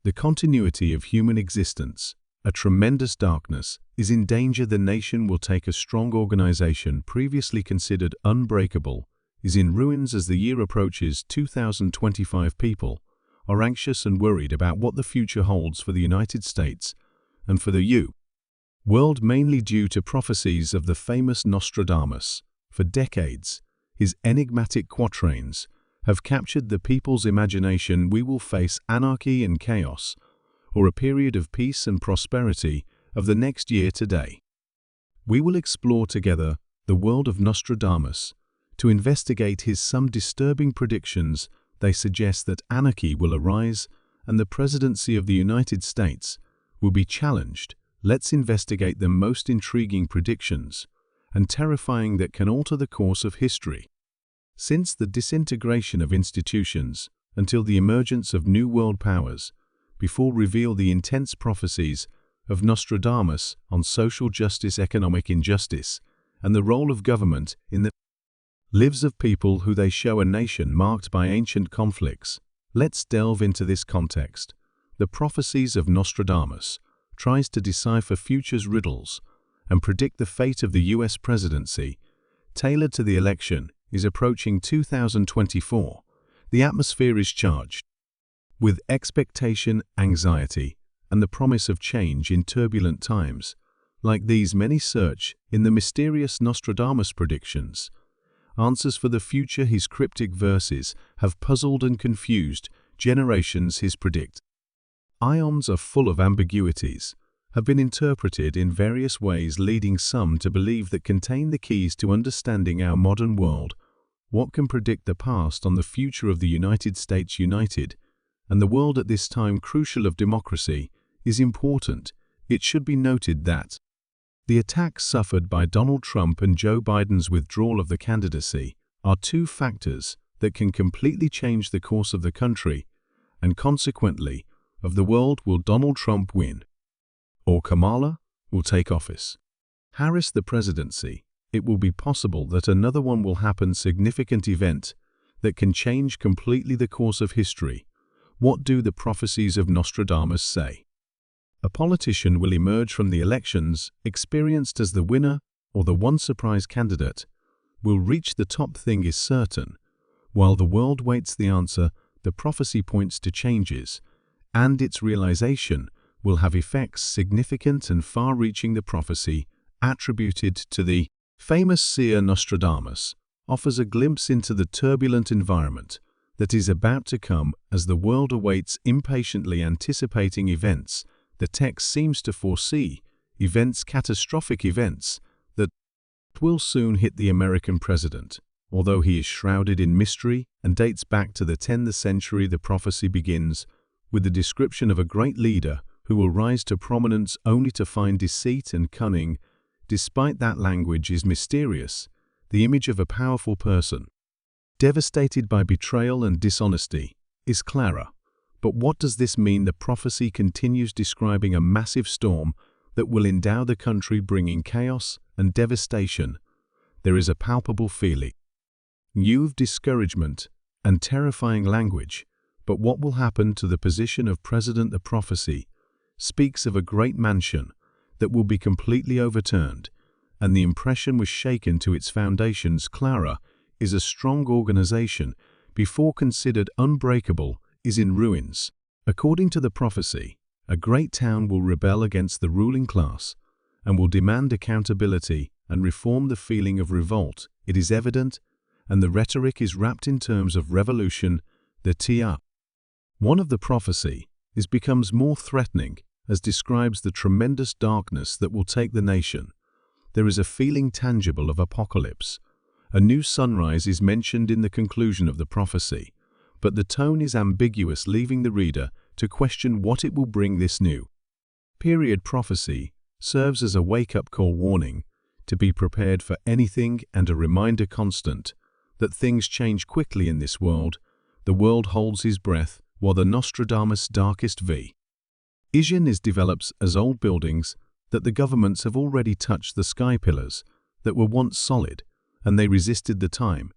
The continuity of human existence, a tremendous darkness, is in danger. The nation will take a strong organization previously considered unbreakable, is in ruins as the year approaches 2025. People are anxious and worried about what the future holds for the United States and for the world, mainly due to prophecies of the famous Nostradamus. For decades, his enigmatic quatrains have captured the people's imagination. We will face anarchy and chaos, or a period of peace and prosperity of the next year. Today, we will explore together the world of Nostradamus to investigate his some disturbing predictions. They suggest that anarchy will arise and the presidency of the United States will be challenged. Let's investigate the most intriguing predictions and terrifying that can alter the course of history. Since the disintegration of institutions until the emergence of new world powers, before reveal the intense prophecies of Nostradamus on social justice, economic injustice, and the role of government in the lives of people who they show a nation marked by ancient conflicts. Let's delve into this context. The prophecies of Nostradamus tries to decipher future's riddles and predict the fate of the U.S. presidency. Tailored to the election is approaching 2024. The atmosphere is charged with expectation, anxiety, and the promise of change in turbulent times. Like these, many search in the mysterious Nostradamus predictions answers for the future. His cryptic verses have puzzled and confused generations. His ions are full of ambiguities, have been interpreted in various ways, leading some to believe that contain the keys to understanding our modern world. What can predict the past on the future of the United States United and the world at this time crucial of democracy is important. It should be noted that the attacks suffered by Donald Trump and Joe Biden's withdrawal of the candidacy are two factors that can completely change the course of the country and consequently of the world. Will Donald Trump win, or Kamala will take office? Harris the presidency? It will be possible that another one will happen. Significant event that can change completely the course of history. What do the prophecies of Nostradamus say? A politician will emerge from the elections experienced as the winner, or the one surprise candidate will reach the top. Thing is certain. While the world waits the answer, the prophecy points to changes, and its realization will have effects significant and far-reaching. The prophecy attributed to the famous seer Nostradamus offers a glimpse into the turbulent environment that is about to come as the world awaits impatiently, anticipating events. The text seems to foresee events, catastrophic events, that will soon hit the American president. Although he is shrouded in mystery and dates back to the 10th century, the prophecy begins with the description of a great leader who will rise to prominence only to find deceit and cunning. Despite that language is mysterious, the image of a powerful person devastated by betrayal and dishonesty is clearer. But what does this mean? The prophecy continues, describing a massive storm that will endow the country, bringing chaos and devastation. There is a palpable feeling of discouragement and terrifying language. But what will happen to the position of president? The prophecy speaks of a great mansion that will be completely overturned, and the impression was shaken to its foundations. Clara is a strong organization, before considered unbreakable, is in ruins. According to the prophecy, a great town will rebel against the ruling class and will demand accountability and reform. The feeling of revolt, it is evident, and the rhetoric is wrapped in terms of revolution. The one of the prophecy becomes more threatening as describes the tremendous darkness that will take the nation. There is a feeling tangible of apocalypse. A new sunrise is mentioned in the conclusion of the prophecy, but the tone is ambiguous, leaving the reader to question what it will bring. This new period prophecy serves as a wake-up call, warning to be prepared for anything and a reminder constant that things change quickly in this world. The world holds his breath while the Nostradamus' darkest vision develops as old buildings that the governments have already touched the sky pillars that were once solid, and they resisted the time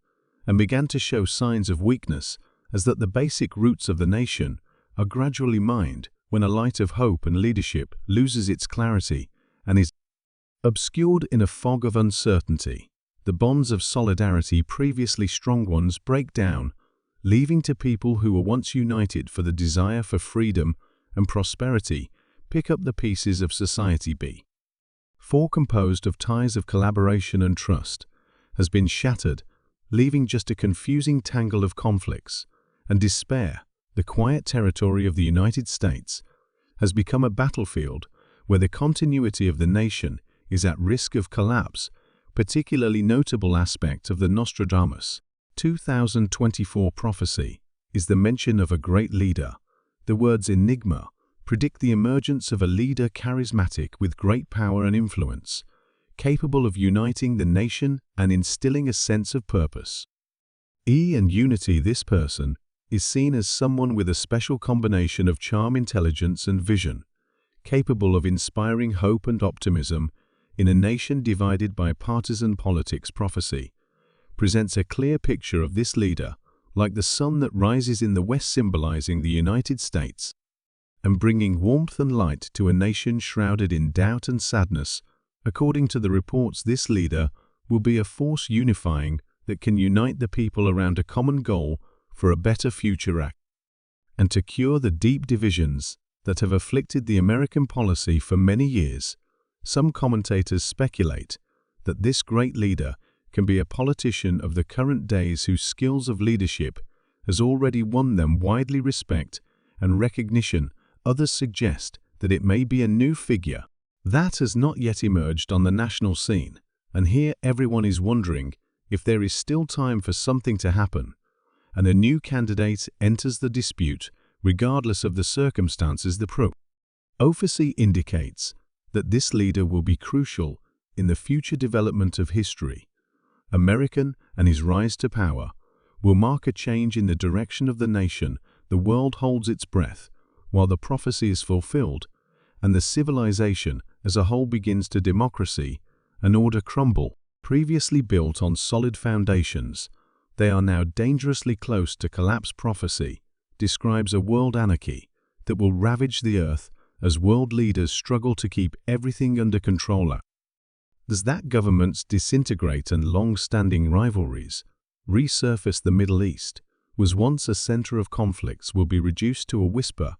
and began to show signs of weakness, as that the basic roots of the nation are gradually mined when a light of hope and leadership loses its clarity and is obscured in a fog of uncertainty. The bonds of solidarity, previously strong ones, break down, leaving to people who were once united for the desire for freedom and prosperity pick up the pieces of society B4, composed of ties of collaboration and trust, has been shattered, leaving just a confusing tangle of conflicts and despair. The quiet territory of the United States has become a battlefield where the continuity of the nation is at risk of collapse. Particularly notable aspect of the Nostradamus 2024 prophecy is the mention of a great leader. The words enigma predict the emergence of a leader charismatic with great power and influence, capable of uniting the nation and instilling a sense of purpose. And unity. This person is seen as someone with a special combination of charm, intelligence, and vision, capable of inspiring hope and optimism in a nation divided by partisan politics. Prophecy presents a clear picture of this leader, like the sun that rises in the west, symbolizing the United States, and bringing warmth and light to a nation shrouded in doubt and sadness. According to the reports, this leader will be a force unifying that can unite the people around a common goal for a better future and to cure the deep divisions that have afflicted the American policy for many years. Some commentators speculate that this great leader can be a politician of the current days whose skills of leadership has already won them widely respect and recognition. Others suggest that it may be a new figure that has not yet emerged on the national scene, and here everyone is wondering if there is still time for something to happen, and a new candidate enters the dispute regardless of the circumstances. The prophecy indicates that this leader will be crucial in the future development of history. American and his rise to power will mark a change in the direction of the nation. The world holds its breath while the prophecy is fulfilled, and the civilization as a whole begins to democracy and order crumble. Previously built on solid foundations, they are now dangerously close to collapse. Prophecy describes a world anarchy that will ravage the earth as world leaders struggle to keep everything under control. As that governments disintegrate and long-standing rivalries resurface, the Middle East was once a center of conflicts will be reduced to a whisper.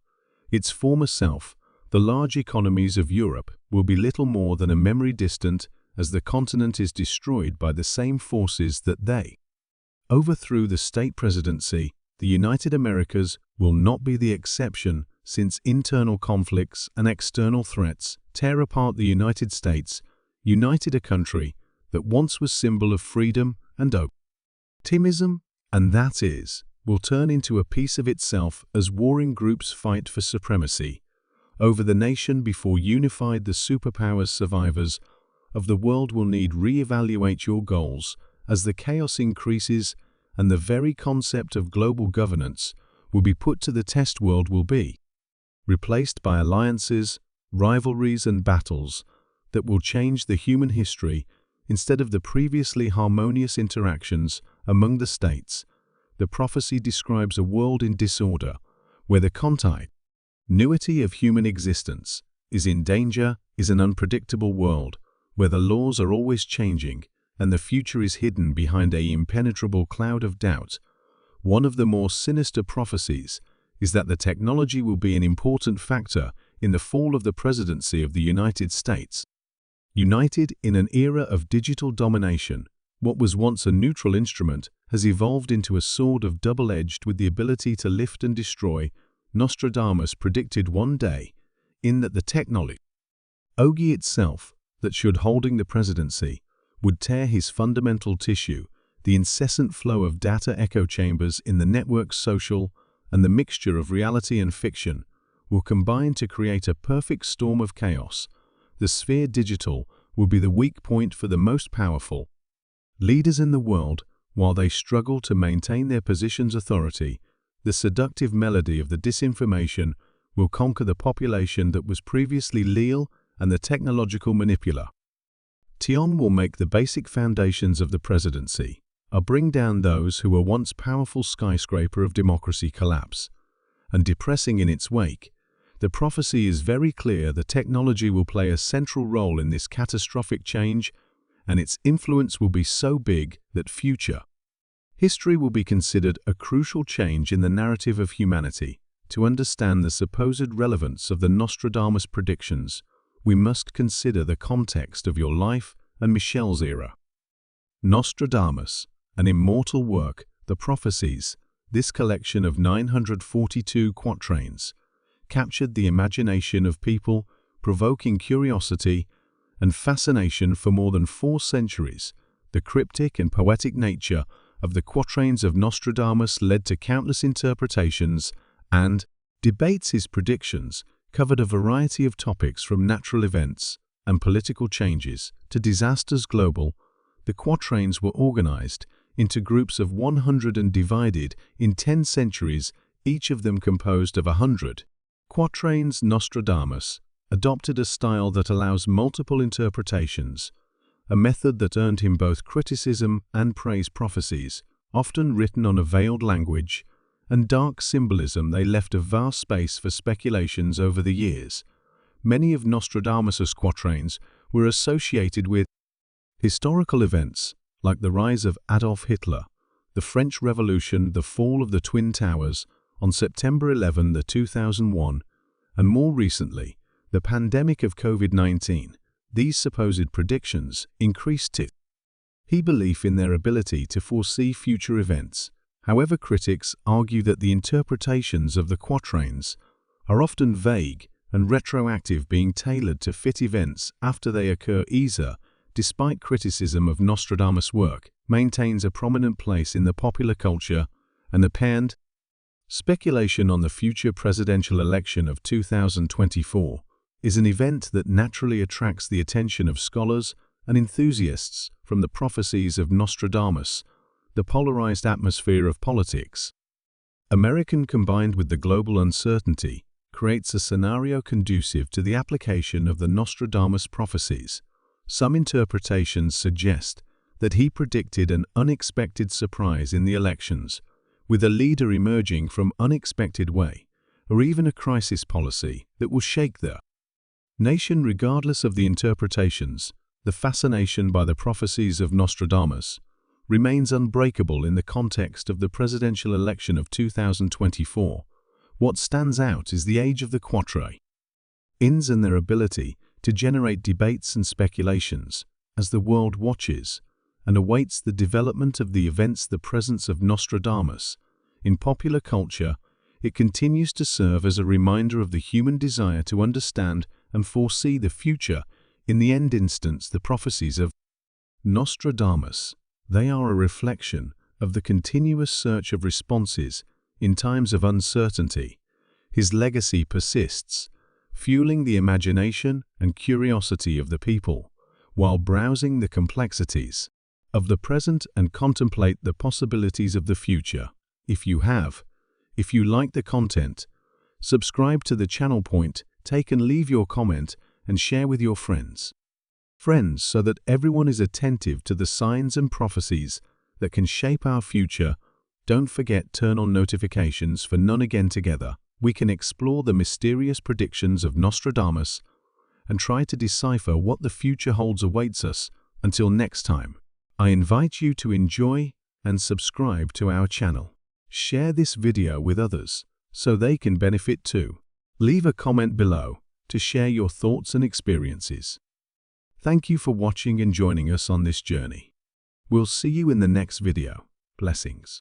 Its former self, the large economies of Europe, will be little more than a memory distant as the continent is destroyed by the same forces that they overthrew. The state presidency, the United Americas, will not be the exception, since internal conflicts and external threats tear apart the United States, united a country that once was symbol of freedom and optimism, and that will turn into a piece of itself as warring groups fight for supremacy over the nation before unified. The superpowers. Survivors of the world will need re-evaluate your goals as the chaos increases, and the very concept of global governance will be put to the test. World will be replaced by alliances, rivalries, and battles that will change the human history instead of the previously harmonious interactions among the states. The prophecy describes a world in disorder, where the continuity of human existence is in danger. Is an unpredictable world, where the laws are always changing and the future is hidden behind an impenetrable cloud of doubt. One of the more sinister prophecies is that the technology will be an important factor in the fall of the presidency of the United States. United in an era of digital domination, what was once a neutral instrument has evolved into a sword of double-edged with the ability to lift and destroy. Nostradamus predicted one day in that the technology itself that should holding the presidency would tear his fundamental tissue. The incessant flow of data echo chambers in the network's social and the mixture of reality and fiction will combine to create a perfect storm of chaos. The sphere digital will be the weak point for the most powerful leaders in the world while they struggle to maintain their position's authority. The seductive melody of the disinformation will conquer the population that was previously leal, and the technological manipulation will make the basic foundations of the presidency bring down those who were once powerful skyscraper of democracy collapse, and depressing in its wake. The prophecy is very clear that technology will play a central role in this catastrophic change, and its influence will be so big that future history will be considered a crucial change in the narrative of humanity. To understand the supposed relevance of the Nostradamus predictions, we must consider the context of your life and Michelle's era. Nostradamus, an immortal work, the Prophecies, this collection of 942 quatrains, captured the imagination of people, provoking curiosity and fascination for more than 4 centuries. The cryptic and poetic nature of the quatrains of Nostradamus led to countless interpretations and debates. His predictions covered a variety of topics from natural events and political changes to disasters global. The quatrains were organized into groups of 100 and divided in 10 centuries, each of them composed of 100 quatrains. Nostradamus adopted a style that allows multiple interpretations, a method that earned him both criticism and praise. Prophecies, often written on a veiled language and dark symbolism, they left a vast space for speculations over the years. Many of Nostradamus' quatrains were associated with historical events like the rise of Adolf Hitler, the French Revolution, the fall of the Twin Towers on September 11, 2001, and more recently, the pandemic of COVID-19. These supposed predictions increased his belief in their ability to foresee future events. However, critics argue that the interpretations of the quatrains are often vague and retroactive, being tailored to fit events after they occur. Despite criticism of Nostradamus' work, maintains a prominent place in the popular culture and apparent speculation on the future presidential election of 2024 is an event that naturally attracts the attention of scholars and enthusiasts. From the prophecies of Nostradamus, the polarized atmosphere of politics, American combined with the global uncertainty, creates a scenario conducive to the application of the Nostradamus prophecies. Some interpretations suggest that he predicted an unexpected surprise in the elections, with a leader emerging from unexpected way, or even a crisis policy that will shake the nation. Regardless of the interpretations, the fascination by the prophecies of Nostradamus remains unbreakable in the context of the presidential election of 2024. What stands out is the age of the quatrains and their ability to generate debates and speculations as the world watches and awaits the development of the events. The presence of Nostradamus in popular culture, it continues to serve as a reminder of the human desire to understand and foresee the future. In the end instance, the prophecies of Nostradamus, they are a reflection of the continuous search of responses in times of uncertainty. His legacy persists, fueling the imagination and curiosity of the people, while browsing the complexities of the present and contemplate the possibilities of the future. If you like the content, subscribe to the channel. Leave your comment and share with your friends, so that everyone is attentive to the signs and prophecies that can shape our future. Don't forget, turn on notifications for none. Again, together, we can explore the mysterious predictions of Nostradamus and try to decipher what the future holds awaits us. Until next time, I invite you to enjoy and subscribe to our channel. Share this video with others so they can benefit too. Leave a comment below to share your thoughts and experiences. Thank you for watching and joining us on this journey. We'll see you in the next video. Blessings.